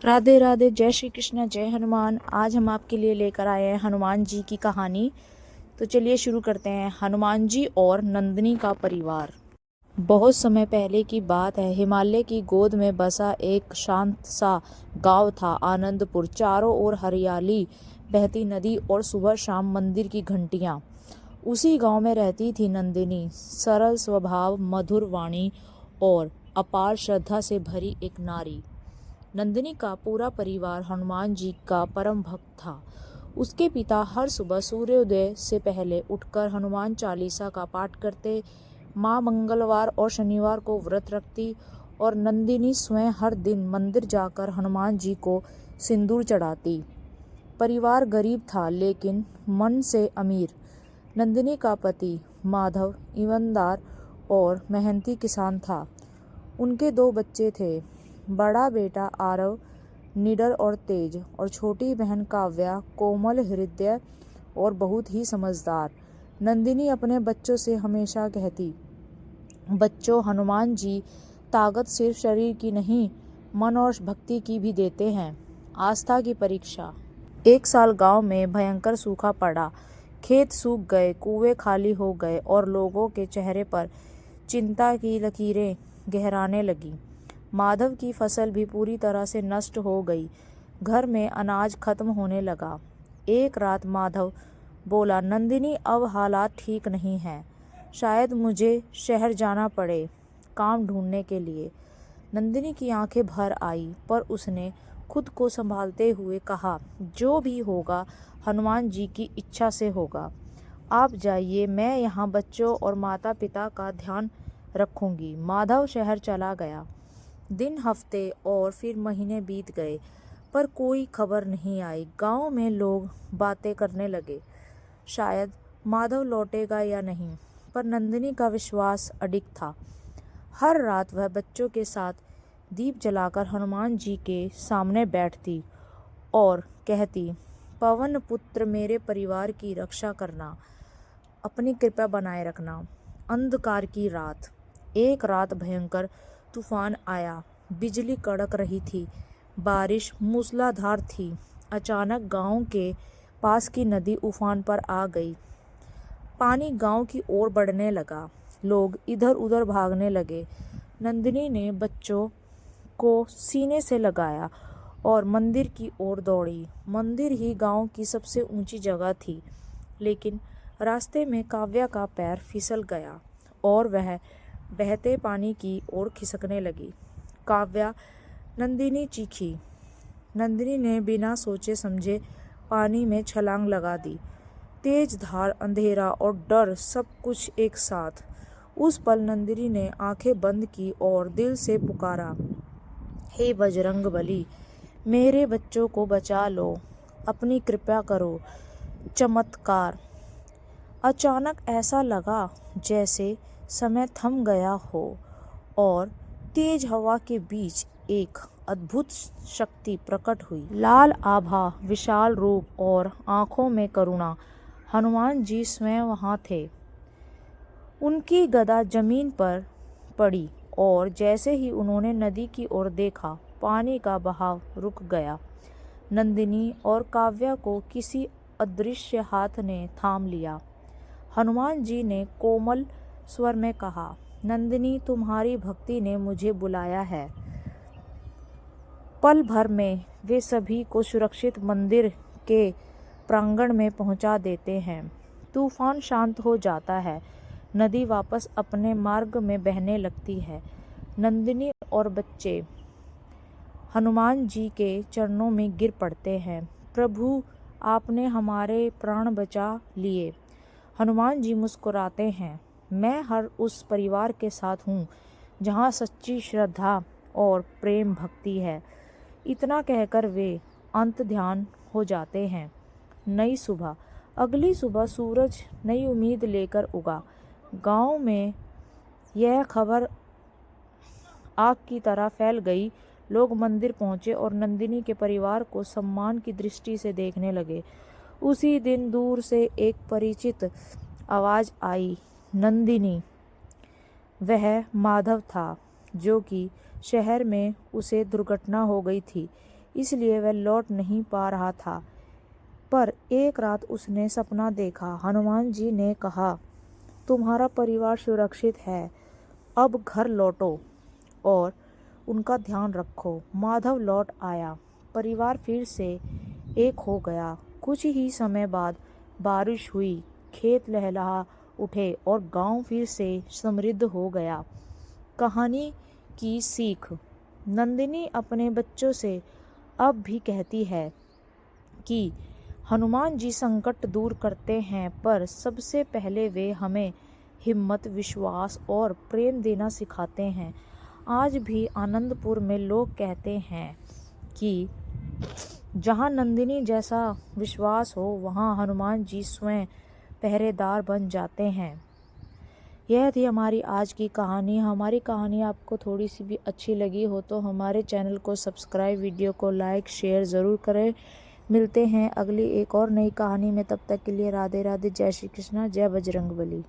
राधे राधे, जय श्री कृष्ण, जय हनुमान। आज हम आपके लिए लेकर आए हैं हनुमान जी की कहानी। तो चलिए शुरू करते हैं। हनुमान जी और नंदिनी का परिवार। बहुत समय पहले की बात है। हिमालय की गोद में बसा एक शांत सा गांव था, आनंदपुर। चारों ओर हरियाली, बहती नदी और सुबह शाम मंदिर की घंटियां। उसी गांव में रहती थी नंदिनी, सरल स्वभाव, मधुर वाणी और अपार श्रद्धा से भरी एक नारी। नंदिनी का पूरा परिवार हनुमान जी का परम भक्त था। उसके पिता हर सुबह सूर्योदय से पहले उठकर हनुमान चालीसा का पाठ करते। माँ मंगलवार और शनिवार को व्रत रखती और नंदिनी स्वयं हर दिन मंदिर जाकर हनुमान जी को सिंदूर चढ़ाती। परिवार गरीब था लेकिन मन से अमीर। नंदिनी का पति माधव ईमानदार और मेहनती किसान था। उनके 2 बच्चे थे। बड़ा बेटा आरव निडर और तेज, और छोटी बहन काव्या कोमल हृदय और बहुत ही समझदार। नंदिनी अपने बच्चों से हमेशा कहती, बच्चों, हनुमान जी ताकत सिर्फ शरीर की नहीं, मन और भक्ति की भी देते हैं। आस्था की परीक्षा। एक साल गांव में भयंकर सूखा पड़ा। खेत सूख गए, कुएं खाली हो गए और लोगों के चेहरे पर चिंता की लकीरें गहराने लगी। माधव की फसल भी पूरी तरह से नष्ट हो गई। घर में अनाज खत्म होने लगा। एक रात माधव बोला, नंदिनी, अब हालात ठीक नहीं हैं। शायद मुझे शहर जाना पड़े काम ढूंढने के लिए। नंदिनी की आंखें भर आई, पर उसने खुद को संभालते हुए कहा, जो भी होगा हनुमान जी की इच्छा से होगा। आप जाइए, मैं यहाँ बच्चों और माता पिता का ध्यान रखूंगी। माधव शहर चला गया। दिन, हफ्ते और फिर महीने बीत गए, पर कोई खबर नहीं आई। गांव में लोग बातें करने लगे, शायद माधव लौटेगा या नहीं, पर नंदिनी का विश्वास अडिग था। हर रात वह बच्चों के साथ दीप जलाकर हनुमान जी के सामने बैठती और कहती, पवन पुत्र, मेरे परिवार की रक्षा करना, अपनी कृपा बनाए रखना। अंधकार की रात। एक रात भयंकर तूफान आया। बिजली कड़क रही थी, बारिश मूसलाधार थी। अचानक गांव के पास की नदी उफान पर आ गई। पानी गांव की ओर बढ़ने लगा। लोग इधर उधर भागने लगे। नंदिनी ने बच्चों को सीने से लगाया और मंदिर की ओर दौड़ी। मंदिर ही गांव की सबसे ऊंची जगह थी, लेकिन रास्ते में काव्या का पैर फिसल गया और वह बहते पानी की ओर खिसकने लगी। काव्या, नंदिनी चीखी। नंदिनी ने बिना सोचे समझे पानी में छलांग लगा दी। तेज धार, अंधेरा और डर, सब कुछ एक साथ। उस पल नंदिनी ने आंखें बंद की और दिल से पुकारा, हे बजरंगबली, मेरे बच्चों को बचा लो, अपनी कृपा करो। चमत्कार। अचानक ऐसा लगा जैसे समय थम गया हो और तेज हवा के बीच एक अद्भुत शक्ति प्रकट हुई। लाल आभा, विशाल रूप और आंखों में करुणा। हनुमान जी स्वयं वहां थे। उनकी गदा जमीन पर पड़ी और जैसे ही उन्होंने नदी की ओर देखा, पानी का बहाव रुक गया। नंदिनी और काव्या को किसी अदृश्य हाथ ने थाम लिया। हनुमान जी ने कोमल स्वर में कहा, नंदिनी, तुम्हारी भक्ति ने मुझे बुलाया है। पल भर में वे सभी को सुरक्षित मंदिर के प्रांगण में पहुंचा देते हैं। तूफान शांत हो जाता है। नदी वापस अपने मार्ग में बहने लगती है। नंदिनी और बच्चे हनुमान जी के चरणों में गिर पड़ते हैं। प्रभु, आपने हमारे प्राण बचा लिए। हनुमान जी मुस्कुराते हैं, मैं हर उस परिवार के साथ हूँ जहाँ सच्ची श्रद्धा और प्रेम भक्ति है। इतना कहकर वे अंत ध्यान हो जाते हैं। नई सुबह। अगली सुबह सूरज नई उम्मीद लेकर उगा। गांव में यह खबर आग की तरह फैल गई। लोग मंदिर पहुंचे और नंदिनी के परिवार को सम्मान की दृष्टि से देखने लगे। उसी दिन दूर से एक परिचित आवाज आई, नंदिनी। वह माधव था, जो कि शहर में उसे दुर्घटना हो गई थी। इसलिए वह लौट नहीं पा रहा था। पर एक रात उसने सपना देखा। हनुमान जी ने कहा, तुम्हारा परिवार सुरक्षित है, अब घर लौटो और उनका ध्यान रखो। माधव लौट आया। परिवार फिर से एक हो गया। कुछ ही समय बाद बारिश हुई, खेत लहलहा उठे और गांव फिर से समृद्ध हो गया। कहानी की सीख। नंदिनी अपने बच्चों से अब भी कहती है कि हनुमान जी संकट दूर करते हैं, पर सबसे पहले वे हमें हिम्मत, विश्वास और प्रेम देना सिखाते हैं। आज भी आनंदपुर में लोग कहते हैं कि जहाँ नंदिनी जैसा विश्वास हो, वहाँ हनुमान जी स्वयं पहरेदार बन जाते हैं। यह थी हमारी आज की कहानी। हमारी कहानी आपको थोड़ी सी भी अच्छी लगी हो तो हमारे चैनल को सब्सक्राइब, वीडियो को लाइक, शेयर ज़रूर करें। मिलते हैं अगली एक और नई कहानी में। तब तक के लिए राधे राधे। जय श्री कृष्णा, जय बजरंगबली।